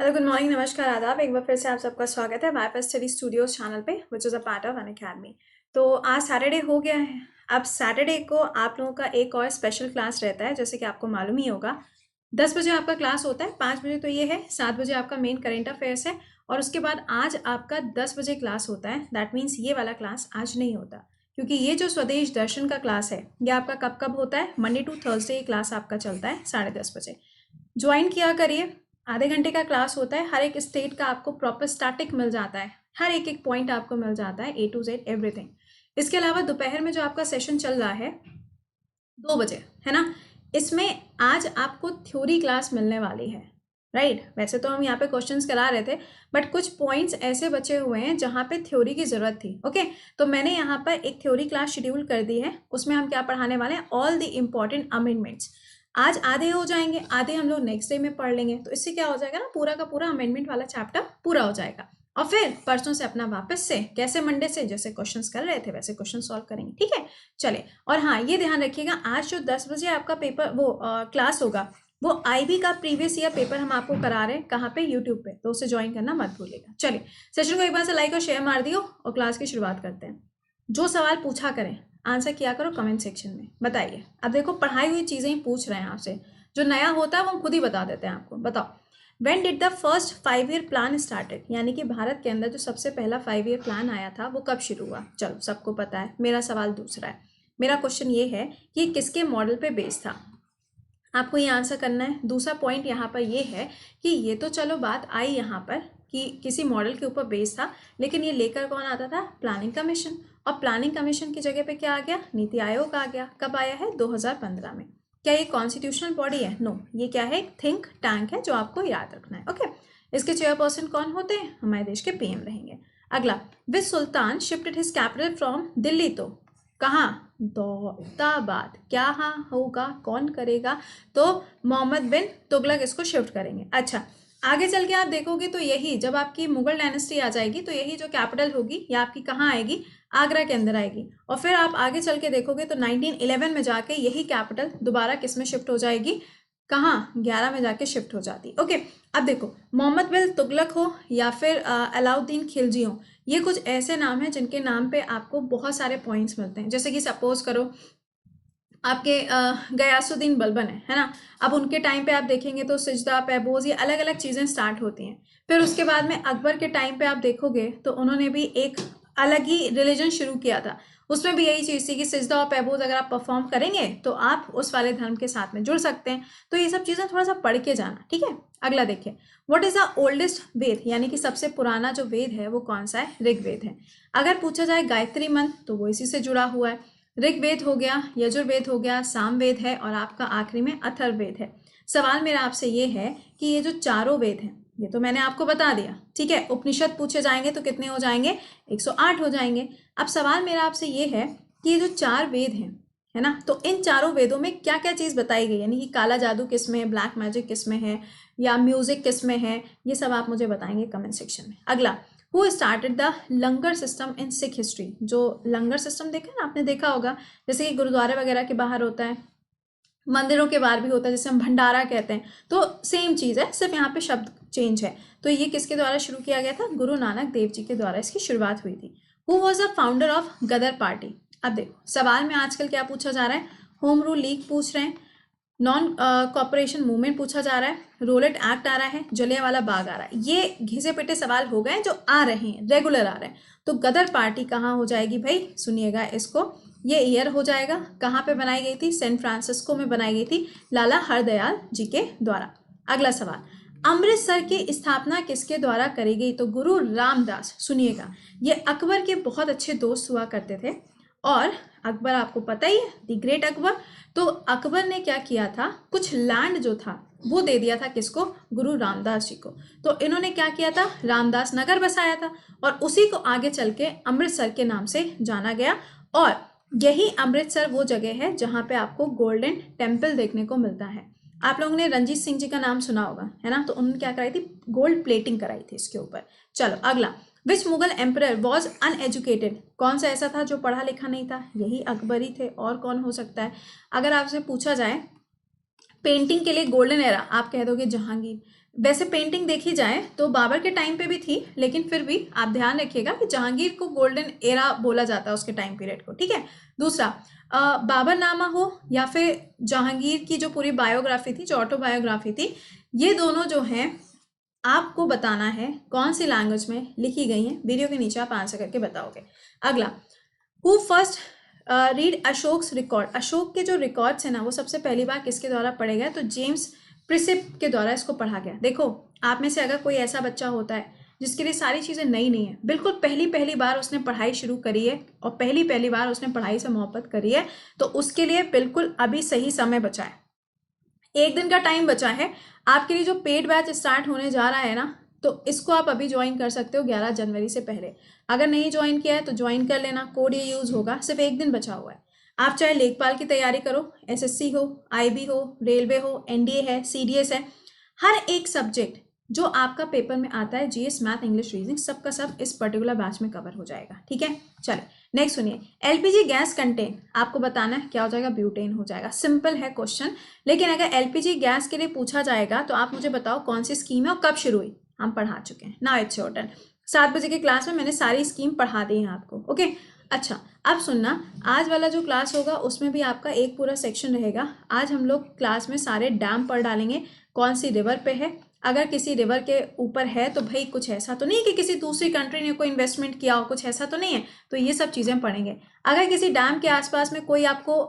Hello, good morning, नमस्कार, आदाब। एक बार फिर से आप सबका स्वागत है हमारे पास स्टडी स्टूडियोज चैनल पे, which is a part of Unacademy. तो आज सैटरडे हो गया है। अब सैटरडे को आप लोगों का एक और स्पेशल क्लास रहता है, जैसे कि आपको मालूम ही होगा। 10 बजे आपका क्लास होता है, 5 बजे तो ये है, 7 बजे आपका मेन करेंट अफेयर्स है, और उसके बाद आज आपका 10 बजे क्लास होता है। दैट मीन्स ये वाला क्लास आज नहीं होता, क्योंकि ये जो स्वदेश दर्शन का क्लास है ये आपका कब कब होता है, मंडे टू थर्सडे ये क्लास आपका चलता है 10:30 बजे। ज्वाइन किया करिए। आधे घंटे का क्लास होता है, हर एक स्टेट का आपको प्रॉपर स्टैटिक मिल जाता है, हर एक एक पॉइंट आपको मिल जाता है, A to Z एवरीथिंग। इसके अलावा दोपहर में जो आपका सेशन चल रहा है 2 बजे, है ना, इसमें आज आपको थ्योरी क्लास मिलने वाली है। राइट, वैसे तो हम यहाँ पे क्वेश्चंस करा रहे थे, बट कुछ पॉइंट्स ऐसे बचे हुए हैं जहाँ पे थ्योरी की ज़रूरत थी। ओके, तो मैंने यहाँ पर एक थ्योरी क्लास शेड्यूल कर दी है। उसमें हम क्या पढ़ाने वाले हैं, ऑल द इम्पॉर्टेंट अमेंडमेंट्स। आज आधे हो जाएंगे, आधे हम लोग नेक्स्ट डे में पढ़ लेंगे, तो इससे क्या हो जाएगा ना, पूरा का पूरा अमेंडमेंट वाला चैप्टर पूरा हो जाएगा। और फिर परसों से अपना वापस से कैसे मंडे से जैसे क्वेश्चंस कर रहे थे वैसे क्वेश्चन सॉल्व करेंगे। ठीक है, चले। और हाँ, ये ध्यान रखिएगा, आज जो 10 बजे आपका पेपर वो क्लास होगा, वो आईबी का प्रीवियस ईयर पेपर हम आपको करा रहे हैं। कहाँ पे, यूट्यूब पे, तो उसे ज्वाइन करना मत भूलिएगा। चलिए, सेशन को एक बार से लाइक और शेयर मार दियो और क्लास की शुरुआत करते हैं। जो सवाल पूछा करें आंसर किया करो कमेंट सेक्शन में, बताइए। अब देखो, पढ़ाई हुई चीज़ें ही पूछ रहे हैं आपसे, जो नया होता है वो हम खुद ही बता देते हैं आपको। बताओ, when did the first 5 year plan started, यानी कि भारत के अंदर जो सबसे पहला 5 ईयर प्लान आया था वो कब शुरू हुआ। चलो, सबको पता है। मेरा सवाल दूसरा है। मेरा क्वेश्चन ये है कि किसके मॉडल पे बेस्ड था, आपको ये आंसर करना है। दूसरा पॉइंट यहाँ पर ये है कि ये तो चलो बात आई यहाँ पर कि किसी मॉडल के ऊपर बेस्ड था, लेकिन ये लेकर कौन आता था, प्लानिंग कमीशन। और प्लानिंग कमीशन की जगह पे क्या आ गया, नीति आयोग आ गया। कब आया है, 2015 में। क्या ये कॉन्स्टिट्यूशनल बॉडी है, नो, ये क्या है, एक थिंक टैंक है, जो आपको याद रखना है। ओके, इसके चेयरपर्सन कौन होते हैं, हमारे देश के पीएम रहेंगे। अगला, which sultan shifted his capital from Delhi, तो कहाँ, दौलताबाद। क्या हाँ होगा, कौन करेगा, तो मोहम्मद बिन तुगलक इसको शिफ्ट करेंगे। अच्छा, आगे चल के आप देखोगे तो यही, जब आपकी मुगल डायनेस्टी आ जाएगी तो यही जो कैपिटल होगी ये आपकी कहाँ आएगी, आगरा के अंदर आएगी। और फिर आप आगे चल के देखोगे तो 1911 में जाके यही कैपिटल दोबारा किस में शिफ्ट हो जाएगी, कहाँ, 11 में जाके शिफ्ट हो जाती। ओके, अब देखो, मोहम्मद बिन तुगलक हो या फिर अलाउद्दीन खिलजी हो, ये कुछ ऐसे नाम हैं जिनके नाम पे आपको बहुत सारे पॉइंट्स मिलते हैं। जैसे कि सपोज करो आपके गयासुद्दीन बलबन है ना। अब उनके टाइम पे आप देखेंगे तो सिजदा, पैबोज, ये अलग अलग चीज़ें स्टार्ट होती हैं। फिर उसके बाद में अकबर के टाइम पे आप देखोगे तो उन्होंने भी एक अलग ही रिलीजन शुरू किया था। उसमें भी यही चीज़ थी कि सिजदा और पैबोज अगर आप परफॉर्म करेंगे तो आप उस वाले धर्म के साथ में जुड़ सकते हैं। तो ये सब चीज़ें थोड़ा सा पढ़ के जाना, ठीक है। अगला देखिए, व्हाट इज द ओल्डेस्ट वेद, यानी कि सबसे पुराना जो वेद है वो कौन सा है, ऋग्वेद है। अगर पूछा जाए गायत्री मंत्र तो वो इसी से जुड़ा हुआ है। ऋग्वेद हो गया, यजुर्वेद हो गया, सामवेद है, और आपका आखिरी में अथर्ववेद है। सवाल मेरा आपसे ये है कि ये जो चारों वेद हैं, ये तो मैंने आपको बता दिया, ठीक है। उपनिषद पूछे जाएंगे तो कितने हो जाएंगे, 108 हो जाएंगे। अब सवाल मेरा आपसे ये है कि ये जो 4 वेद हैं, है ना, तो इन चारों वेदों में क्या क्या चीज़ बताई गई, यानी कि काला जादू किस में है, ब्लैक मैजिक किस में है, या म्यूजिक किस में है, ये सब आप मुझे बताएंगे कमेंट सेक्शन में। अगला, who started the langar system in Sikh history. जो लंगर सिस्टम देखा ना, आपने देखा होगा, जैसे कि गुरुद्वारे वगैरह के बाहर होता है, मंदिरों के बाहर भी होता है, जैसे हम भंडारा कहते हैं, तो सेम चीज़ है, सिर्फ यहाँ पे शब्द चेंज है। तो ये किसके द्वारा शुरू किया गया था, गुरु नानक देव जी के द्वारा इसकी शुरुआत हुई थी। Who was the founder of Ghadar party. अब देखो, सवाल में आजकल क्या पूछा जा रहा है, होम रूल लीग पूछ रहे हैं, नॉन कॉपरेशन मूवमेंट पूछा जा रहा है, रोलेट एक्ट आ रहा है, जलियांवाला बाग आ रहा है। ये घिसे पिटे सवाल हो गए जो आ रहे हैं, रेगुलर आ रहे हैं। तो गदर पार्टी कहाँ हो जाएगी भाई, सुनिएगा इसको, ये ईयर हो जाएगा, कहाँ पे बनाई गई थी, सैन फ्रांसिस्को में बनाई गई थी, लाला हरदयाल जी के द्वारा। अगला सवाल, अमृतसर की स्थापना किसके द्वारा करी गई, तो गुरु रामदास। सुनिएगा, ये अकबर के बहुत अच्छे दोस्त हुआ करते थे, और अकबर आपको पता ही है, द ग्रेट अकबर। तो अकबर ने क्या किया था, कुछ लैंड जो था वो दे दिया था किसको, गुरु रामदास जी को। तो इन्होंने क्या किया था, रामदास नगर बसाया था, और उसी को आगे चल के अमृतसर के नाम से जाना गया। और यही अमृतसर वो जगह है जहाँ पे आपको गोल्डन टेम्पल देखने को मिलता है। आप लोगों ने रंजीत सिंह जी का नाम सुना होगा, है ना, तो उन्होंने क्या कराई थी, गोल्ड प्लेटिंग कराई थी इसके ऊपर। चलो अगला, विच मुगल एम्परर वॉज अनएजुकेटेड। कौन सा ऐसा था जो पढ़ा लिखा नहीं था, यही अकबर ही थे, और कौन हो सकता है। अगर आपसे पूछा जाए पेंटिंग के लिए गोल्डन एरा आप कह दोगे जहांगीर। वैसे पेंटिंग देखी जाए तो बाबर के टाइम पे भी थी, लेकिन फिर भी आप ध्यान रखिएगा कि जहांगीर को गोल्डन एरा बोला जाता है उसके टाइम पीरियड को, ठीक है। दूसरा, बाबरनामा हो या फिर जहांगीर की जो पूरी बायोग्राफी थी, जो ऑटोबायोग्राफी थी, ये दोनों जो हैं आपको बताना है कौन सी लैंग्वेज में लिखी गई है। वीडियो के नीचे आप आंसर करके बताओगे। अगला, who first read Ashoka's record. Ashoka के जो रिकॉर्ड्स है ना, वो सबसे पहली बार किसके द्वारा पढ़े गए? तो जेम्स प्रिसिप के द्वारा इसको पढ़ा गया। देखो, आप में से अगर कोई ऐसा बच्चा होता है जिसके लिए सारी चीज़ें नई नहीं है, बिल्कुल पहली पहली बार उसने पढ़ाई शुरू करी है और पहली पहली बार उसने पढ़ाई से मोहब्बत करी है, तो उसके लिए बिल्कुल अभी सही समय बचा है। एक दिन का टाइम बचा है आपके लिए। जो पेड बैच स्टार्ट होने जा रहा है ना, तो इसको आप अभी ज्वाइन कर सकते हो 11 जनवरी से पहले। अगर नहीं ज्वाइन किया है तो ज्वाइन कर लेना, कोड ये यूज़ होगा। सिर्फ एक दिन बचा हुआ है। आप चाहे लेखपाल की तैयारी करो, एसएससी हो, आईबी हो, रेलवे हो, एनडीए है, सीडीएस है, हर एक सब्जेक्ट जो आपका पेपर में आता है, जीएस, मैथ, इंग्लिश, रीजनिंग, सबका सब इस पर्टिकुलर बैच में कवर हो जाएगा, ठीक है। चलिए नेक्स्ट सुनिए, एलपीजी गैस कंटेन आपको बताना है क्या हो जाएगा? ब्यूटेन हो जाएगा। सिंपल है क्वेश्चन, लेकिन अगर एलपीजी गैस के लिए पूछा जाएगा तो आप मुझे बताओ कौन सी स्कीम है और कब शुरू हुई। हम पढ़ा चुके हैं ना, इट्स योर टर्न। 7 बजे की क्लास में मैंने सारी स्कीम पढ़ा दी है आपको, ओके। अच्छा, अब सुनना, आज वाला जो क्लास होगा उसमें भी आपका एक पूरा सेक्शन रहेगा। आज हम लोग क्लास में सारे डैम पढ़ डालेंगे, कौन सी रिवर पे है, अगर किसी रिवर के ऊपर है तो भाई कुछ ऐसा तो नहीं कि किसी दूसरी कंट्री ने कोई इन्वेस्टमेंट किया हो, कुछ ऐसा तो नहीं है, तो ये सब चीज़ें पढ़ेंगे। अगर किसी डैम के आसपास में कोई आपको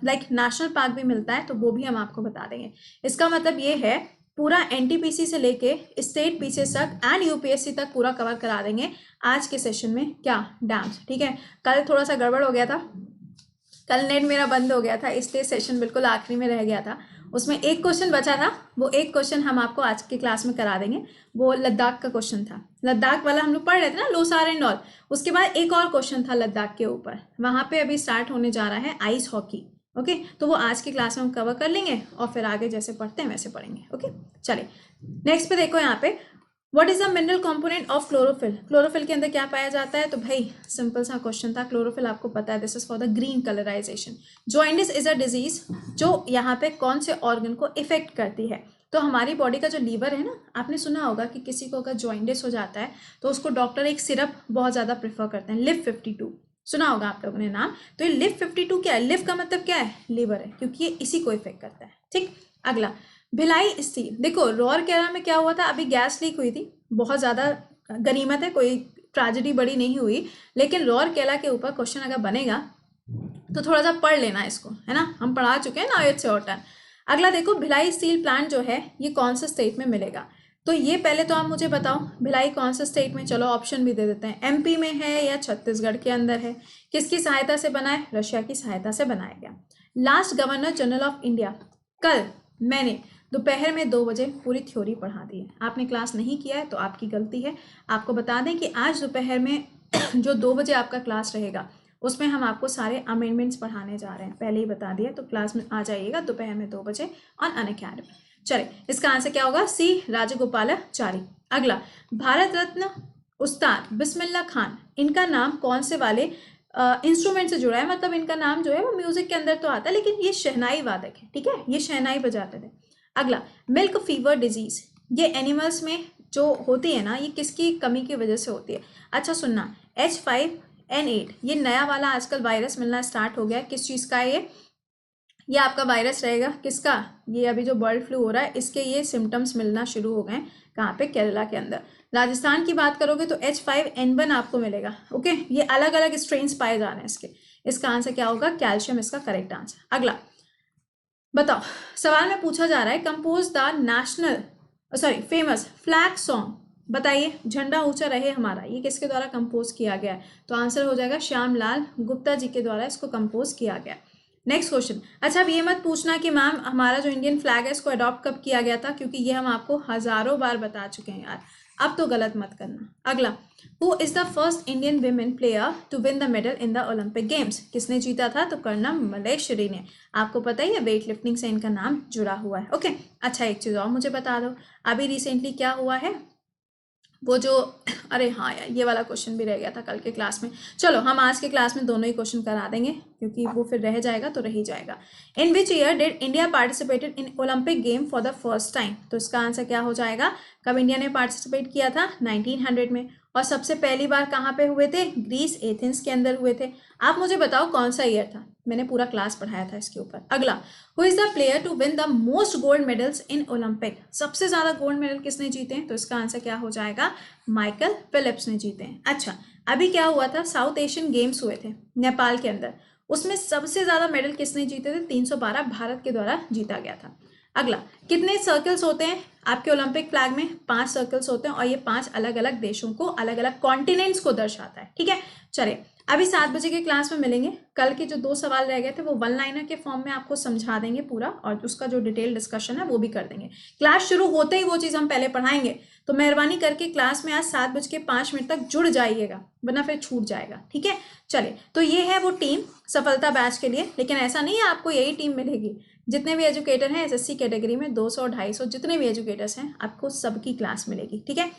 लाइक नेशनल पार्क भी मिलता है तो वो भी हम आपको बता देंगे। इसका मतलब ये है पूरा एनटीपीसी से लेके स्टेट पीसीएस तक एंड यूपीएससी तक पूरा कवर करा देंगे आज के सेशन में। क्या? डैम्स, ठीक है। कल थोड़ा सा गड़बड़ हो गया था, कल नेट मेरा बंद हो गया था, इसलिए सेशन बिल्कुल आखिरी में रह गया था। उसमें एक क्वेश्चन बचा था, वो एक क्वेश्चन हम आपको आज की क्लास में करा देंगे। वो लद्दाख का क्वेश्चन था, लद्दाख वाला हम लोग पढ़ रहे थे ना, लोसार एंड ऑल। उसके बाद एक और क्वेश्चन था लद्दाख के ऊपर, वहाँ पे अभी स्टार्ट होने जा रहा है आइस हॉकी, ओके। तो वो आज की क्लास में हम कवर कर लेंगे और फिर आगे जैसे पढ़ते हैं वैसे पढ़ेंगे, ओके। चलिए नेक्स्ट पे देखो, यहाँ पे what is the mineral component of chlorophyll. Chlorophyll के अंदर क्या पाया जाता है? तो भाई सिंपल सा क्वेश्चन था, क्लोरोफिल आपको पता है, this is for the green colourisation. Jaundice is a disease जो यहाँ पे कौन से ऑर्गन को इफेक्ट करती है? तो हमारी बॉडी का जो लीवर है ना, आपने सुना होगा कि किसी को अगर जॉइंडिस हो जाता है तो उसको डॉक्टर एक सिरप बहुत ज़्यादा प्रेफर करते हैं, लिव 52, सुना होगा आप लोगों ने नाम। तो ये लिव 52 क्या है? लिव का मतलब क्या है? लीवर है, क्योंकि ये इसी को इफेक्ट करता है, ठीक। अगला, भिलाई स्टील। देखो रौरकेला में क्या हुआ था, अभी गैस लीक हुई थी, बहुत ज़्यादा गनीमत है, कोई ट्रेजेडी बड़ी नहीं हुई, लेकिन रौरकेला के ऊपर क्वेश्चन अगर बनेगा तो थोड़ा सा पढ़ लेना इसको, है ना, हम पढ़ा चुके हैं ना, इट्स योर टर्न। अगला देखो, भिलाई स्टील प्लांट जो है ये कौन से स्टेट में मिलेगा? तो ये पहले तो आप मुझे बताओ भिलाई कौन से स्टेट में, चलो ऑप्शन भी दे देते हैं, एमपी में है या छत्तीसगढ़ के अंदर है, किसकी सहायता से बना है? रशिया की सहायता से बनाया गया। Last governor general of India, कल मैंने दोपहर में 2 बजे पूरी थ्योरी पढ़ा दी है। आपने क्लास नहीं किया है तो आपकी गलती है। आपको बता दें कि आज दोपहर में जो 2 बजे आपका क्लास रहेगा उसमें हम आपको सारे अमेंडमेंट्स पढ़ाने जा रहे हैं, पहले ही बता दिया। तो क्लास में आ जाइएगा दोपहर में 2 बजे ऑन अनअकैडमी। चले, इसका आंसर क्या होगा? सी राजगोपालाचारी। अगला, भारत रत्न उस्ताद बिस्मिल्लाह खान, इनका नाम कौन से वाले इंस्ट्रूमेंट से जुड़ा है? मतलब इनका नाम जो है वो म्यूजिक के अंदर तो आता है, लेकिन ये शहनाई वादक है, ठीक है, ये शहनाई बजाते थे। अगला, मिल्क फीवर डिजीज, ये एनिमल्स में जो होती है ना, ये किसकी कमी की वजह से होती है? अच्छा सुनना, H5N8 ये नया वाला आजकल वायरस मिलना स्टार्ट हो गया है, किस चीज़ का है ये आपका वायरस रहेगा, किसका? ये अभी जो बर्ड फ्लू हो रहा है इसके ये सिम्टम्स मिलना शुरू हो गए हैं। कहाँ पे? केरला के अंदर। राजस्थान की बात करोगे तो H5N1 आपको मिलेगा, ओके। ये अलग अलग स्ट्रेन्स पाए जा रहे हैं इसके। इसका आंसर क्या होगा? कैल्शियम इसका करेक्ट आंसर। अगला बताओ, सवाल में पूछा जा रहा है compose the national famous flag song, बताइए झंडा ऊंचा रहे हमारा, ये किसके द्वारा कंपोज किया गया है? तो आंसर हो जाएगा श्यामलाल गुप्ता जी के द्वारा इसको कंपोज किया गया। Next question. अच्छा अब ये मत पूछना कि मैम हमारा जो इंडियन फ्लैग है इसको अडॉप्ट कब किया गया था, क्योंकि ये हम आपको हजारों बार बता चुके हैं यार, अब तो गलत मत करना। अगला, who is the first Indian women player to win the medal in the Olympic games, किसने जीता था? तो कर्णम मल्लेश्वरी ने। आपको पता ही है वेट लिफ्टिंग से इनका नाम जुड़ा हुआ है, ओके। अच्छा एक चीज़ और मुझे बता दो, अभी रिसेंटली क्या हुआ है, वो जो, अरे हाँ यार, ये वाला क्वेश्चन भी रह गया था कल के क्लास में। चलो हम आज के क्लास में दोनों ही क्वेश्चन करा देंगे, क्योंकि वो फिर रह जाएगा तो रह ही जाएगा। In which year did India participated in Olympic game for the first time? तो इसका आंसर क्या हो जाएगा? कब इंडिया ने पार्टिसिपेट किया था? 1900 में। और सबसे पहली बार कहाँ पे हुए थे? ग्रीस, एथेंस के अंदर हुए थे। आप मुझे बताओ कौन सा ईयर था? मैंने पूरा क्लास पढ़ाया था इसके ऊपर। अगला, who is the player to win the most gold medals in Olympic? सबसे ज्यादा गोल्ड मेडल किसने जीते हैं? तो इसका आंसर क्या हो जाएगा? माइकल फिलिप्स ने जीते हैं। अच्छा, अभी क्या हुआ था? साउथ एशियन गेम्स हुए थे नेपाल के अंदर, उसमें सबसे ज्यादा मेडल किसने जीते थे? 312 भारत के द्वारा जीता गया था। अगला, कितने सर्कल्स होते हैं आपके ओलंपिक फ्लैग में? 5 सर्कल्स होते हैं, और ये 5 अलग अलग देशों को, अलग अलग कॉन्टिनेंट्स को दर्शाता है। ठीक है, चलिए अभी 7 बजे के क्लास में मिलेंगे। कल के जो 2 सवाल रह गए थे वो वन लाइनर के फॉर्म में आपको समझा देंगे पूरा, और उसका जो डिटेल डिस्कशन है वो भी कर देंगे। क्लास शुरू होते ही वो चीज़ हम पहले पढ़ाएंगे, तो मेहरबानी करके क्लास में आज 7:05 तक जुड़ जाइएगा, वरना फिर छूट जाएगा। ठीक है, चलिए तो ये है वो टीम सफलता बैच के लिए। लेकिन ऐसा नहीं है आपको यही टीम मिलेगी, जितने भी एजुकेटर हैं एसएससी कैटेगरी में 200 250 जितने भी एजुकेटर्स हैं, आपको सबकी क्लास मिलेगी। ठीक है,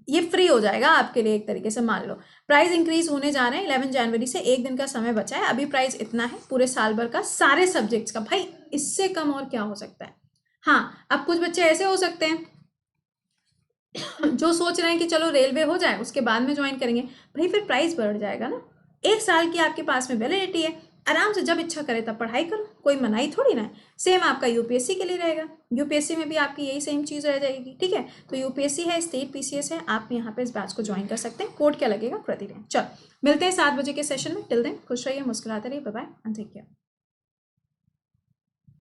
ये फ्री हो जाएगा आपके लिए एक तरीके से। मान लो प्राइस इंक्रीज होने जा रहे हैं 11 जनवरी से, एक दिन का समय बचा है। अभी प्राइस इतना है पूरे साल भर का सारे सब्जेक्ट्स का। भाई इससे कम और क्या हो सकता है? हाँ, अब कुछ बच्चे ऐसे हो सकते हैं जो सोच रहे हैं कि चलो रेलवे हो जाए उसके बाद में ज्वाइन करेंगे। भाई फिर प्राइस बढ़ जाएगा ना। 1 साल की आपके पास में वैलिडिटी है, आराम से जब इच्छा करे तब पढ़ाई करो, कोई मनाही थोड़ी ना है। सेम आपका यूपीएससी के लिए रहेगा, यूपीएससी में भी आपकी यही सेम चीज़ रह जाएगी। ठीक है, तो यूपीएससी है, स्टेट पीसीएस है, आप यहाँ पे इस बैच को ज्वाइन कर सकते हैं। कोड क्या लगेगा? प्रतिदिन। चलो मिलते हैं 7 बजे के सेशन में। टिल देन खुश रहिए, मुस्कुराते रहिए। Bye bye and take care.